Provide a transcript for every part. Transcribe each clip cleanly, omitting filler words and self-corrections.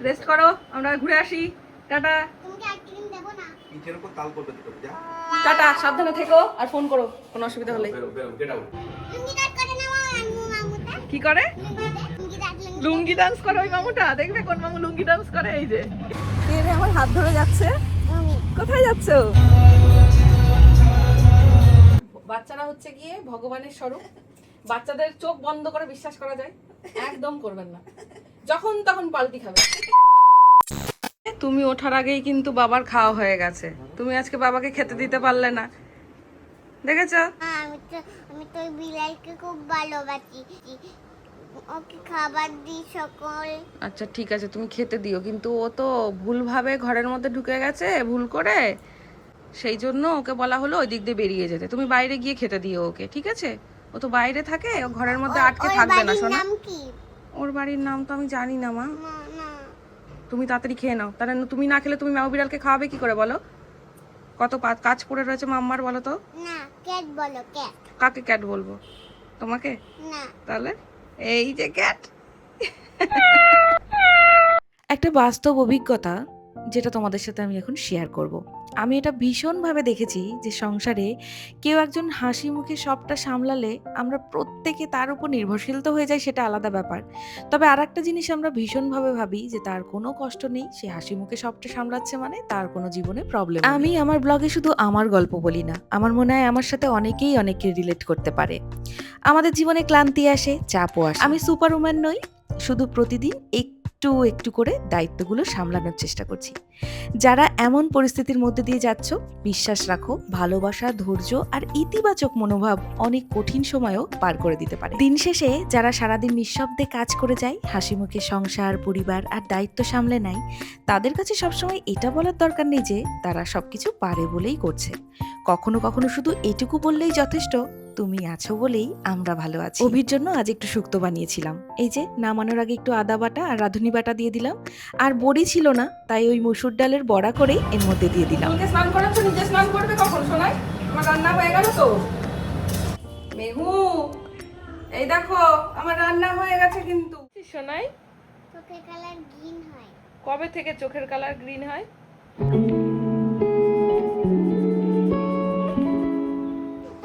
Rest করো, আমরা ঘুরে আসি। টাটা। টাটা, সাবধানে থেকো আর ফোন করো কোনো অসুবিধা হলে। কি করে? লুঙ্গি ডান্স করে ওই মামুটা, দেখবে কোন মামু লুঙ্গি ডান্স করে। এই যে আমার হাত ধরে যাচ্ছে। কোথায় যাচ্ছ? বাচ্চারা হচ্ছে গিয়ে ভগবানের স্বরূপ। বাচ্চাদের চোখ বন্ধ করে বিশ্বাস করা যায়, একদম করবেন না, যখন তখন পাল্টি খাবে। তুমি ওঠার আগেই কিন্তু বাবার খাওয়া হয়ে গেছে, তুমি আজকে বাবাকে খেতে দিতে পারলে না, দেখেছো? আমি তো বিলাইকে খুব ভালোবাসি, ওকে খাবার দিই সকল। আচ্ছা ঠিক আছে, তুমি খেতে দিও, কিন্তু ও তো ভুলভাবে ঘরের মধ্যে ঢুকে গেছে ভুল করে, সেই জন্য ওকে বলা হলো ওই দিক দিয়ে বেরিয়ে যেতে। তুমি বাইরে গিয়ে খেতে দিও ওকে, ঠিক আছে? ও তো বাইরে থাকে, ও ঘরের মধ্যে আটকে থাকবে না। শোনো, ওর বাড়ির নাম তো আমি জানি না মা। তুমি তাড়াতাড়ি খেয়ে নাও, তাহলে তুমি না খেলে তুমি ম্যাও বিড়ালকে খাওয়াবে কি করে বলো? কত কাজ পড়ে রয়েছে মাম্মার, বলো তো। না, ক্যাট বলো, ক্যাট। কাকে ক্যাট বলবো? তোমাকে? না। তাহলে এই যে ক্যাট। একটা বাস্তব অভিজ্ঞতা যেটা তোমাদের সাথে আমি এখন শেয়ার করব। আমি এটা ভীষণভাবে দেখেছি যে সংসারে কেউ একজন হাসি মুখে সবটা সামলালে আমরা প্রত্যেকে তার উপর নির্ভরশীল তো হয়ে যাই, সেটা আলাদা ব্যাপার। তবে আর একটা জিনিস আমরা ভীষণভাবে ভাবি যে তার কোনো কষ্ট নেই, সে হাসি মুখে সবটা সামলাচ্ছে মানে তার কোনো জীবনে প্রবলেম। আমি আমার ব্লগে শুধু আমার গল্প বলি না, আমার মনে হয় আমার সাথে অনেকেই অনেকে রিলেট করতে পারে। আমাদের জীবনে ক্লান্তি আসে, চাপও আসে। আমি সুপারউম্যান নই, শুধু প্রতিদিন একটু একটু করে দায়িত্বগুলো সামলানোর চেষ্টা করছি। যারা এমন পরিস্থিতির মধ্যে দিয়ে যাচ্ছ, বিশ্বাস রাখো, ভালোবাসা, ধৈর্য আর ইতিবাচক মনোভাব অনেক কঠিন সময়ও পার করে দিতে পারে। দিন শেষে যারা সারাদিন নিঃশব্দে কাজ করে যায়, হাসি মুখে সংসার, পরিবার আর দায়িত্ব সামলে নেয়, তাদের কাছে সবসময় এটা বলার দরকার নেই যে তারা সবকিছু পারে বলেই করছে। কখনো কখনো শুধু এটুকু বললেই যথেষ্ট, তুমি আছো বলেই আমরা ভালো আছি। অভির জন্য আজ একটু শুক্তো বানিয়েছিলাম, এই যে নামানোর আগে একটু আদা বাটা আর রাঁধুনি বাটা দিয়ে দিলাম। আর বড়ি ছিল না, তাই ওই মসুর ডালের বড়া করে এর মধ্যে দিয়ে দিলাম। তুমি স্নান করাচ্ছ, নিজে স্নান করবে কখন সোনাই? আমার রান্না হয়ে গেল তো মেহু, এই দেখো আমার রান্না হয়ে গেছে কিন্তু। সোনাই, চোখের কালার গ্রিন হয়। কবে থেকে চোখের কালার গ্রিন হয়?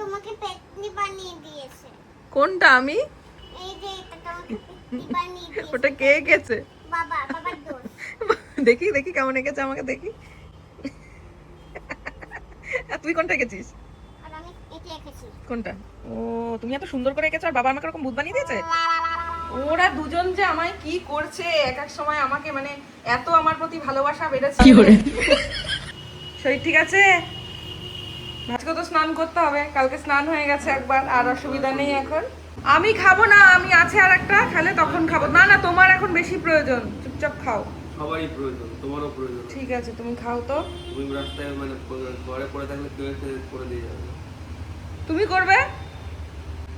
তোমাকে পেতনি বানিয়ে দিয়েছে। কোনটা? আমি? এই যে এটা তোমাকে পেতনি বানিয়ে দিয়েছে। ওটা কে এঁকেছে? বাবার দোষ। দেখি দেখি কেমন এঁকেছে, আমাকে দেখি। তুই কোনটা এঁকেছিস? আর আমি এটা এঁকেছি। কোনটা? ও, তুমি এত সুন্দর করে এঁকেছো আর বাবা আমাকে এরকম ভূত বানিয়ে দিয়েছে। ওরা দুজন যে আমায় কি করছে এক এক সময়, আমাকে মানে এত আমার প্রতি ভালোবাসা বেড়েছে। শরীর ঠিক আছে? আজকে তো স্নান করতে হবে, কালকে স্নান হয়ে গেছে একবার, আর অসুবিধা নেই এখন। আমি খাবো না, আমি আছে আর একটা, খেলে তখন খাবো। না না, তোমার এখন বেশি প্রয়োজন, চুপচাপ খাও। সবারই প্রয়োজন, তোমারও প্রয়োজন। ঠিক আছে, তুমি খাও তো। তুমি রাস্তায় মানে ঘরে পড়ে থাকলে কেউ এসে করে দিয়ে যাবে। তুমি করবে,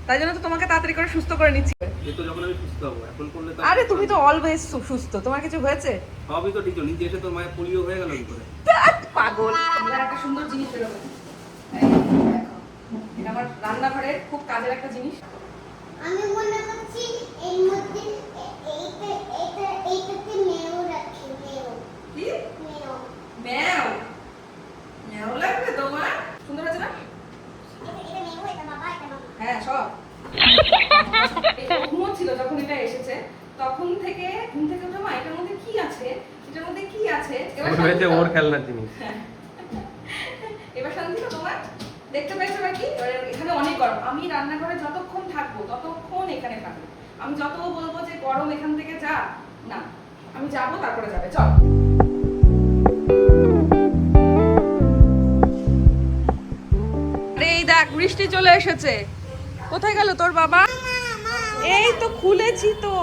তাই জন্য তো তোমাকে তাড়াতাড়ি করে সুস্থ করে নিচ্ছি। এ তো যখন আমি সুস্থ হবো, এখন করলে তো আরে তুমি তো অলওয়েজ সুস্থ, তোমার কিছু হয়েছে? সবই তো ঠিক, নিজে এসে তোর মায়ের পোলিও হয়ে গেল কি করে? পাগল। এবার একটা সুন্দর জিনিস বেরোবে, এটা আমার রান্নাঘরের খুব কাজের একটা জিনিস। আমি মনে করছি এর মধ্যে এইটাতে মেও রাখি, মেও। কি? মেও। ম্যাও? ম্যাও লাগবে তোমার? সুন্দর আছে না? এটা মেও, এটা বাবা, এটা মামা। হ্যাঁ, সব। এটা ঘুমোচ্ছিল যখন এটা এসেছে, তখন থেকে ঘুম থেকে উঠে মা এটার মধ্যে কি আছে, এটার মধ্যে কি আছে। এবার হয়েছে ওর খেলনার জিনিস। এবার শান্তি তো তোমার? দেখতে পাইছো নাকি? এখানে অনেক গরম, আমি রান্নাঘরে যতক্ষণ থাকবো ততক্ষণ এখানে থাকবো। আমি যত বলবো যে গরম এখান থেকে যা, না, আমি যাবো তারপরে যাবে। চল। এই দেখ বৃষ্টি চলে এসেছে। কোথায় গেল তোর বাবা? এই তো খুলেছি তো।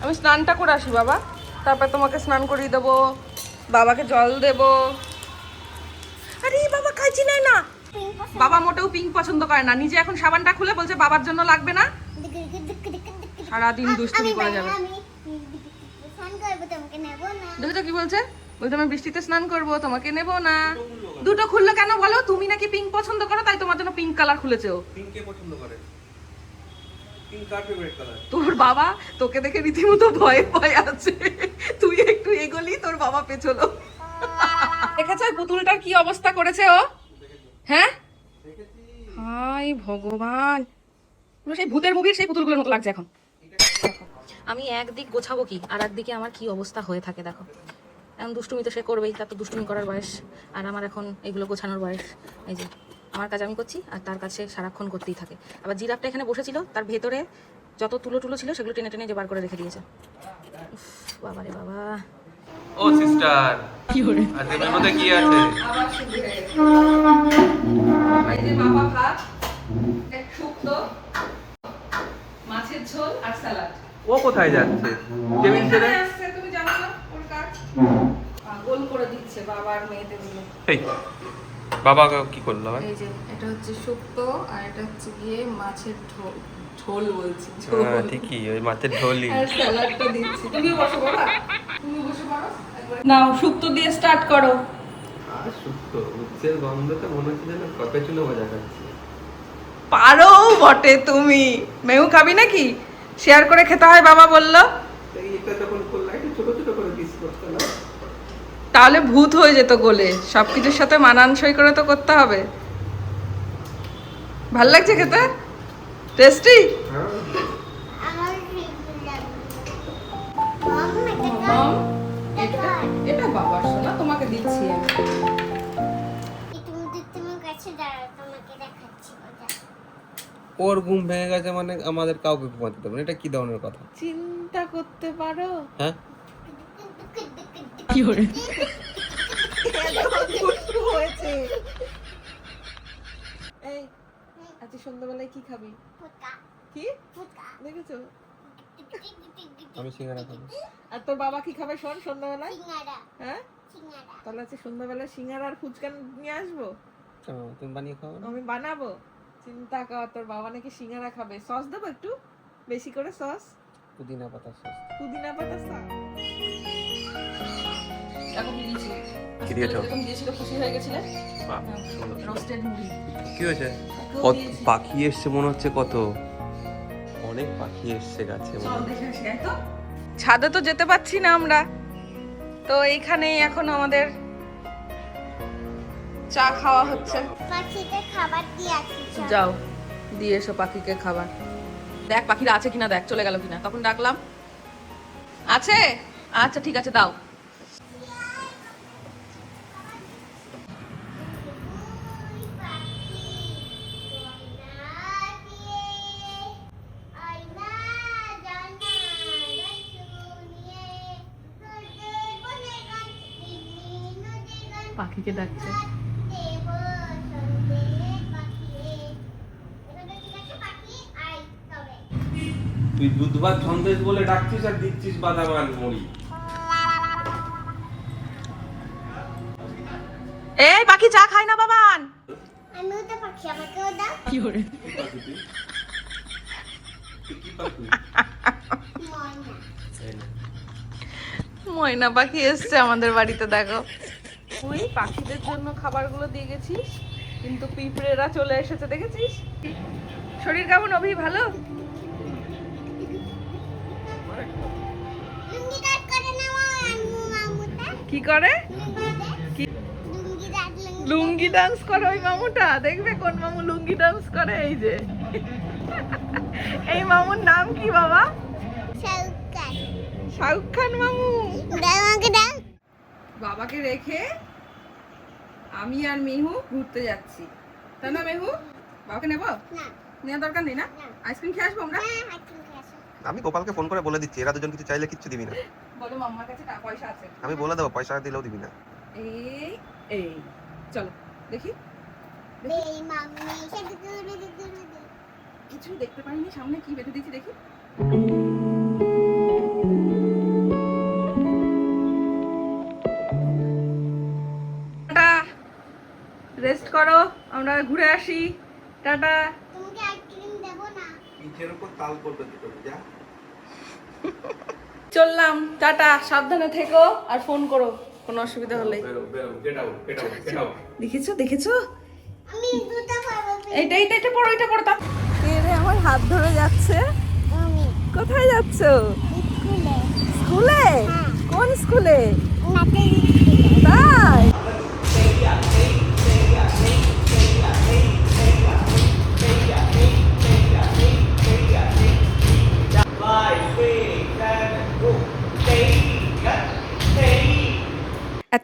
আমি স্নানটা করে আসি বাবা, তারপর তোমাকে স্নান করিয়ে দেবো, বাবাকে জল দেবো। আরে বাবা কাঁচি নেয় না, বাবা মোটেও পিঙ্ক পছন্দ করে না। নিজে এখন সাবানটা খুলে বলছে বাবার জন্য লাগবে না, সারাদিন দুষ্টুমি করে যাবে। দেখো কি বলছে, বলছে আমি বৃষ্টিতে স্নান করবো, তোমাকে নেবো না। দুটো খুললো কেন বলো? তুমি নাকি পিঙ্ক পছন্দ করো, তাই তোমার জন্য পিঙ্ক কালার খুলেছে ও। পিঙ্ক কে পছন্দ করে? পিঙ্ক কার ফেভারিট কালার? তোর বাবা তোকে দেখে রীতিমতো ভয়ে ভয়ে আছে, তুই একটু এগোলে বাবা পেছলো। দেখেছো ওই পুতুলটার কি অবস্থা করেছে ও? হ্যাঁ হাই ভগবান, পুরো সেই ভূতের মুভির সেই পুতুলগুলোর মতো লাগছে এখন। দেখো আমি একদিক গোছাবো কি আর একদিকে আমার কি অবস্থা হয়ে থাকে দেখো। এখন দুষ্টুমি তো সে করবেই, তার তো দুষ্টুমি করার বয়স, আর আমার এখন এগুলো গোছানোর বয়স। এই যে আমার কাজ আমি করছি আর তার কাছে সারাক্ষণ করতেই থাকে। আবার জিরাফটা এখানে বসেছিল, তার ভেতরে যত তুলো টুলো ছিল সেগুলো টেনে টেনে যে বার করে রেখে দিয়েছে। উফ, বাবা রে বাবা। ও সিস্টার, কি করে আজকে মেনুতে কি আছে? আবার শুরু হয়ে গেছে। এই যে বাবা ভাত, এক শুক্তো, মাছের ঝোল আর স্যালাড। ও কোথায় যাচ্ছে? টেবিল ছেড়ে আসছে, তুমি জানো না ওর কাজ। গোল করে দিচ্ছে বাবার মেয়েদের গুলো। এই বাবা কি করলো আবার? এই যে এটা হচ্ছে শুক্তো আর এটা হচ্ছে গিয়ে মাছের ঝোল, ঝোল বলছি হ্যাঁ ঠিকই, ওই মাছের ঝোলই। আর স্যালাডটা দিচ্ছি। তুমি বসো বাবা, তুমি বসে পড়ো। নাও শুক্তো দিয়ে স্টার্ট করো। আর শুক্তো উচ্ছের গন্ধতে মনে হচ্ছে যেন কপে চুলো মজা খাচ্ছি। পারো বটে তুমি। মেহু খাবি নাকি? শেয়ার করে খেতে হয় বাবা বললো। এটা যখন করলে একটু ছোট ছোট করে পিস করতে না, তাহলে ভূত হয়ে যেত গোলে, সবকিছুর সাথে মানানসই করে তো করতে হবে। ভাল লাগছে খেতে? টেস্টি? আমার ফেভারিট লাগবে। মম এটা বাবার সোনা, তোমাকে দিচ্ছি আমি। তুমি কাছে দাঁড়াও, তোমাকে দেখাচ্ছি মজা। ওর ঘুম ভেঙে গেছে মানে আমাদের কাউকে ঘুমাতে দেবো না, এটা কি ধরনের কথা? চিন্তা করতে পারো। হ্যাঁ কি করে হয়েছে? এই আজকে সন্ধ্যাবেলায় কি খাবি? ফুটকা কি ফুটকা দেখেছো? আমি সিঙ্গারা খাবো। আর তোর বাবা কি খাবে শোন সন্ধ্যাবেলায়? সিঙ্গারা হ্যাঁ সিঙ্গারা। তাহলে আজকে সন্ধ্যাবেলায় সিঙ্গারা আর ফুচকা নিয়ে আসবো। কেন, তুমি বানিয়ে খাও না? আমি বানাবো। চিন্তা কর, তোর বাবা নাকি সিঙ্গারা খাবে। সস দেবো একটু বেশি করে, সস পুদিনা পাতা সস। পুদিনা পাতা সস। এখন দিয়েছি। কি দিয়েছো? এরকম দিয়েছিল, খুশি হয়ে গেছিলে। বাহ, সুন্দর। রোস্টেড মুড়ি। কি হয়েছে? ওকেও কত দিয়েছি। পাখি এসছে মনে হচ্ছে, কত অনেক পাখি এসছে গাছে মনে চল হচ্ছে। দেখে আসি, তো ছাদে তো যেতে পারছি না আমরা, তো এইখানেই এখন আমাদের চা খাওয়া হচ্ছে। পাখিতে খাবার দিয়ে আসি। যাও দিয়ে এসো পাখিকে খাবার। দেখ পাখিরা আছে কিনা, দেখ চলে গেল কিনা। তখন ডাকলাম আছে, আচ্ছা ঠিক আছে দাও। পাখিকে ডাকছে। তুই দুধভাত সন্দেশ বলে ডাকছিস আর দিচ্ছিস বাদাম আর মুড়ি। এই পাখি চা খায় না বাবান। আমিও তো পাখি, আমাকেও দাও। কি করে ময়না ময়না পাখি এসছে আমাদের বাড়িতে। দেখো তুই পাখিদের জন্য খাবারগুলো দিয়ে গেছিস, কিন্তু পিঁপড়েরা চলে এসেছে, দেখেছিস? শরীর কেমন অভি? ভালো? লুঙ্গি কাট করে নেওয়া মামুটা। কি করে? লুঙ্গি কাট লুঙ্গি ডান্স করে ওই মামুটা। দেখবে কোন মামু লুঙ্গি ডান্স করে। এই যে এই মামুর নাম কি বাবা? শাহরুখ শাহরুখ খান মামু। দাও আমাকে দাও। বাবাকে রেখে আমি আর মেহু ঘুরতে যাচ্ছি, তাই না মেহু? বাবাকে নেবো? না নেওয়ার দরকার নেই না? আইসক্রিম খেয়ে আসবো আমরা। আমি গোপালকে ফোন করে বলে দিচ্ছি, এরা দুজন কিছু চাইলে কিচ্ছু দিবি না। বলো মাম্মার কাছে পয়সা আছে। আমি বলে দেবো, পয়সা দিলেও দিবি না। এই এই চলো দেখি। এই মাম্মি সাথে দূরে দূরে দে। কিছু দেখতে পাইনি, সামনে কি বেঁধে দিয়েছি দেখি। টাটা, রেস্ট করো, আমরা ঘুরে আসি। টাটা। তোমাকে আইসক্রিম দেব না। পিঠের উপর তাল পড়বে দুটো, যা। চললাম, টাটা, সাবধানে থেকো আর ফোন করো কোনো অসুবিধা হলে। বেরো বেরো, get out get out get out. দেখেছো দেখেছো? আমি দুটো পাবো। এইটা এইটা এটা পড়ো, এটা পড়ো। তা রে আমার হাত ধরে যাচ্ছে। আমি কোথায় যাচ্ছো? স্কুলে। স্কুলে? হ্যাঁ। কোন স্কুলে? নাচে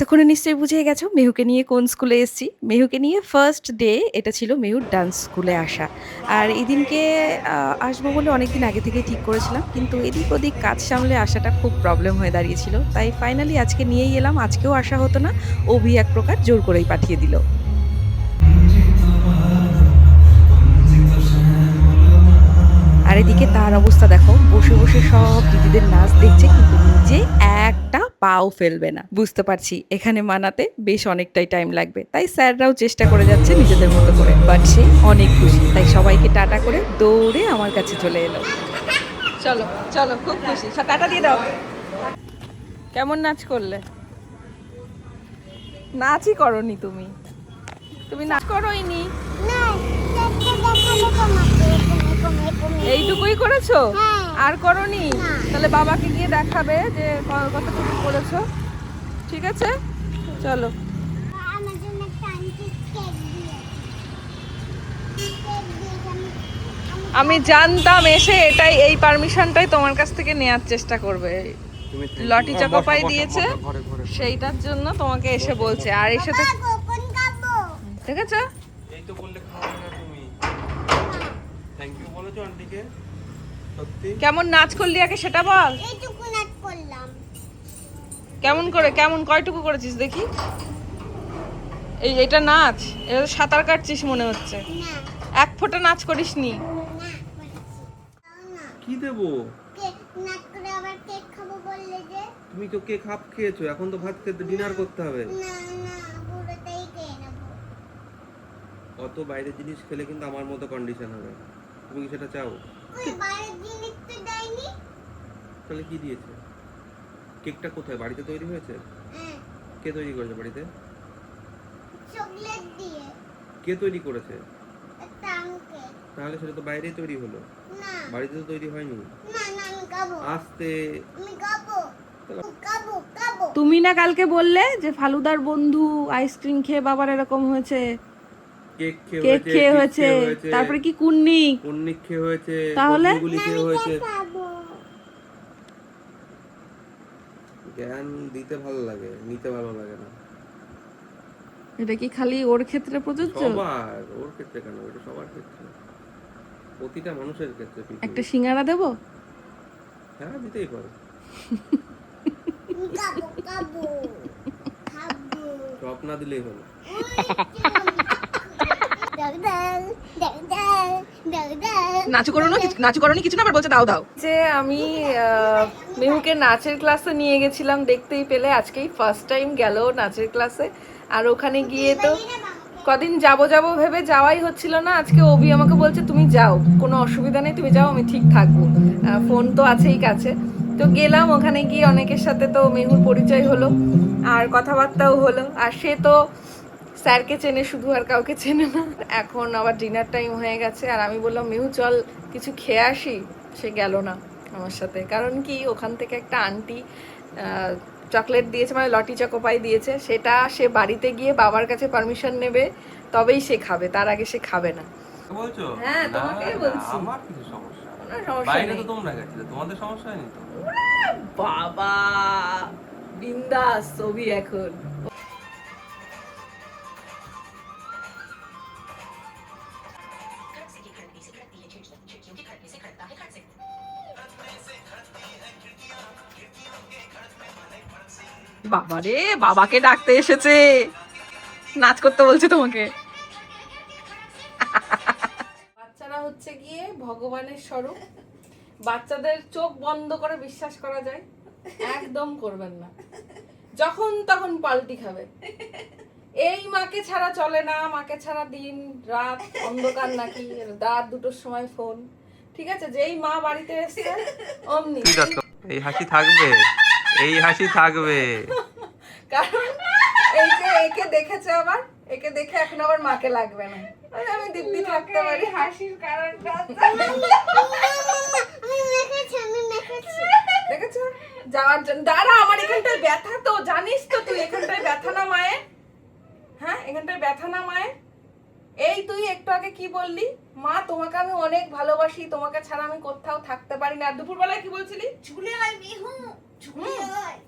এতক্ষণে নিশ্চয়ই বুঝে গেছো মেহুকে নিয়ে কোন স্কুলে এসেছি। মেহুকে নিয়ে ফার্স্ট ডে এটা ছিল মেহুর ডান্স স্কুলে আসা। আর এদিনকে আসবো বলে অনেকদিন আগে থেকেই ঠিক করেছিলাম। কিন্তু এদিক ওদিক কাজ সামলে আসাটা খুব প্রবলেম হয়ে দাঁড়িয়েছিল। তাই ফাইনালি আজকে নিয়েই এলাম। আজকেও আসা হতো না। অভি এক প্রকার জোর করেই পাঠিয়ে দিল। আর এদিকে তার অবস্থা দেখো, বসে বসে সব দিদিদের নাচ দেখছে কিন্তু নিজে একটা পাও ফেলবে না। বুঝতে পারছি এখানে মানাতে বেশ অনেকটাই টাইম লাগবে, তাই স্যাররাও চেষ্টা করে যাচ্ছে নিজেদের মতো করে। বাট সে অনেক খুশি, তাই সবাইকে টাটা করে দৌড়ে আমার কাছে চলে এলো। চলো চলো, খুব খুশি, টাটা দিয়ে দাও। কেমন নাচ করলে? নাচই করনি তুমি, তুমি নাচ করোইনি। না কেকটা দেখালো তোমাকে এইটুকুই করেছো? হ্যাঁ। আর করনি? না। তাহলে বাবাকে গিয়ে দেখাবে যে কতটুকু করেছো। ঠিক আছে, চলো। আমার জন্য একটা আন্টি কেক দিয়েছে। কেক দিয়েছে আমি জানতাম এসে এই পারমিশনটাই তোমার কাছ থেকে নেয়ার চেষ্টা করবে। তুমি লটি বসো, চাকোপাই বসো, দিয়েছে, বসো, ঘরে, ঘরে। সেইটার জন্য তোমাকে এসে বলছে। আর এসে তো বাবা কখন খাবো? দেখেছো এই তো বললে খাওয়াবে না তুমি। থ্যাংক ইউ বলেছো আন্টিকে? সত্যি? কেমন নাচ করলি আগে সেটা বল। এইটুকু নাচ করলাম। কেমন করে, কেমন কয়টুকু করেছিস দেখি। এটা নাচ? এটা তো সাঁতার কাটছিস মনে হচ্ছে। না এক ফোঁটা নাচ করিসনি। না করেছি। তাও না কি দেবো? কেক নাচ করে আবার কেক খাবো বললে যে? তুমি তো কেক হাফ খেয়েছো, এখন তো ভাত খেতে ডিনার করতে হবে। না না পুরোটাই খেয়ে নেবো। অত বাইরের জিনিস খেলে কিন্তু আমার মতো কন্ডিশন হবে। তুমি কি সেটা চাও? ওই বাইরের জিনিস তো দেয়নি। তাহলে কি দিয়েছে? কেকটা কোথায়, বাড়িতে তৈরি হয়েছে? হ্যাঁ কে তৈরি করেছে বাড়িতে? চকলেট দিয়ে কে তৈরি করেছে? একটা আঙ্কেল। তাহলে সেটা তো বাইরেই তৈরি হলো, না বাড়িতে তো তৈরি হয়নি। না না আমি খাবো। আস্তে। আমি খাবো খাবো খাবো। তুমি না কালকে বললে যে ফালুদার বন্ধু আইসক্রিম খেয়ে বাবার এরকম হয়েছে, কেক খেয়ে কেক হয়েছে, খেয়ে চিপস হয়েছে, খেয়ে হয়েছে, তারপরে কি কুন্নি। কন্নিক খেয়ে হয়েছে, তাহলে? গুলি না, খেয়ে আমি হয়েছে। কেক খাবো। জ্ঞান দিতে ভালো লাগে, নিতে ভালো লাগে না। এটা কি খালি ওর ক্ষেত্রে প্রযোজ্য? সবার, ওর ক্ষেত্রে কেন, এটা সবার ক্ষেত্রে, প্রতিটা মানুষের ক্ষেত্রে একটা পৃথিবীর। সিঙ্গারা দেবো? হ্যাঁ দিতেই পারো। আমি খাবো খাবো খাবো। সব না দিলেই হলো। দাও দাও দাও দাও দাও দাও। নাচু করোনি কিছু না, আবার বলছে দাও দাও। যে আমি মেহুকে নাচের ক্লাসে নিয়ে গেছিলাম, দেখতেই পেলে আজকেই ফার্স্ট টাইম গেল নাচের ক্লাসে। আর ওখানে গিয়ে তো কদিন যাবো যাবো ভেবে যাওয়াই হচ্ছিল না। আজকে অভি আমাকে বলছে তুমি যাও, কোনো অসুবিধা নেই, তুমি যাও, আমি ঠিক থাকবো, ফোন তো আছেই কাছে। তো গেলাম, ওখানে গিয়ে অনেকের সাথে তো মেহুর পরিচয় হলো আর কথাবার্তাও হলো। আর সে তো স্যারকে চেনে শুধু, আর কাউকে চেনে না। এখন আবার ডিনার টাইম হয়ে গেছে, আর আমি বললাম মেহু চল কিছু খেয়ে আসি। সে গেল না আমার সাথে, কারণ কি ওখান থেকে একটা আন্টি চকলেট দিয়েছে, মানে লটি চকোপাই দিয়েছে, সেটা সে বাড়িতে গিয়ে বাবার কাছে পারমিশন নেবে তবেই সে খাবে, তার আগে সে খাবে না। বলছো? হ্যাঁ, না, তোমাকেই না, বলছি। আমার কিছু সমস্যা কোনো সমস্যা বাইরে নেই। তো তোমরা গেছিলে, তোমাদের সমস্যা হয়নি তো? বাবা বিন্দাস ছবি এখন। বাবারে, বাবাকে ডাকতে এসেছে, নাচ করতে বলছে তোমাকে। বাচ্চারা হচ্ছে গিয়ে ভগবানের স্বরূপ। বাচ্চাদের চোখ বন্ধ করে বিশ্বাস করা যায়? একদম করবেন না, যখন তখন পাল্টি খাবে। এই মাকে ছাড়া চলে না, মাকে ছাড়া দিন রাত অন্ধকার নাকি, রাত 2টোর সময় ফোন। ঠিক আছে, যেই মা বাড়িতে এসছে অমনি। এই হাসি থাকবে, এই হাসি থাকবে। কারণ এই যে একে দেখেছে, আবার একে দেখে এখন আবার মাকে লাগবে না। আমি দিব্যি থাকতে পারি। হাসির কারণটা আমি মেখেছি দেখেছো যাওয়ার জন্য। দাঁড়া, আমার এখানটায় ব্যথা তো, জানিস তো তুই এখানটায় ব্যথা না মায়ের? হ্যাঁ, এখানটায় ব্যথা না মায়ের? এই তুই একটু আগে কি বললি, মা তোমাকে আমি অনেক ভালোবাসি, তোমাকে ছাড়া আমি কোথাও থাকতে পারি না। আর দুপুরবেলায় কি বলছিলি? ঝুলে আয় মেহু ঝুলে আয়।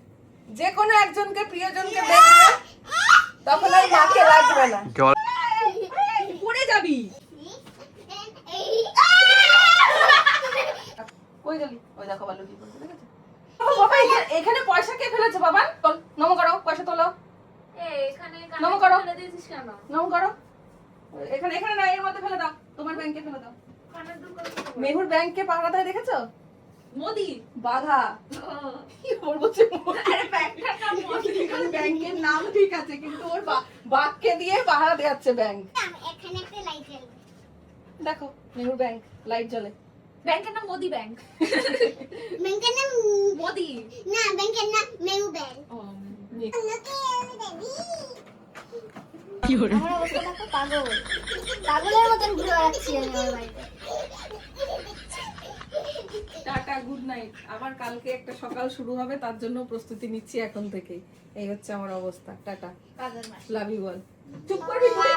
যে কোনো একজনকে প্রিয়জনকে দেখবে তখন আর মাকে লাগবে না। পড়ে যাবি। কই গেলি? ওই দেখো বালু কি করছে, দেখেছো? বাবা এখানে পয়সা কে ফেলেছে বাবা? চল নমো করো, পয়সা তোলো। নমো করো, নমো করো। এখানে এখানে না, এর মধ্যে ফেলে দাও, তোমার ব্যাংকে ফেলে দাও। মেহুর ব্যাংকে পাহারা দেয় দেখেছো? মোদি বাঘা কি বলবো, ব্যাংকের নাম ঠিক আছে কিন্তু ওর বাঘকে দিয়ে পাহারা দেয়াচ্ছে ব্যাংক। এখানে একটা লাইট জ্বলবে। দেখো মেহুর ব্যাংক লাইট জ্বলে। ব্যাংকের নাম মোদি ব্যাংক। ব্যাংকের নাম মোদি না, ব্যাংকের নাম মেরু ব্যাংক। আমার অবস্থা দেখো, পাগল পাগলের মতন ঘুরে বেড়াচ্ছি আমি আমার বাড়িতে। Tata, good night. আবার কালকে একটা সকাল শুরু হবে, তার জন্য প্রস্তুতি নিচ্ছি এখন থেকেই। এই হচ্ছে আমার অবস্থা। টাটা, কাজের মাস। Love you all. চুপ করবি তুই?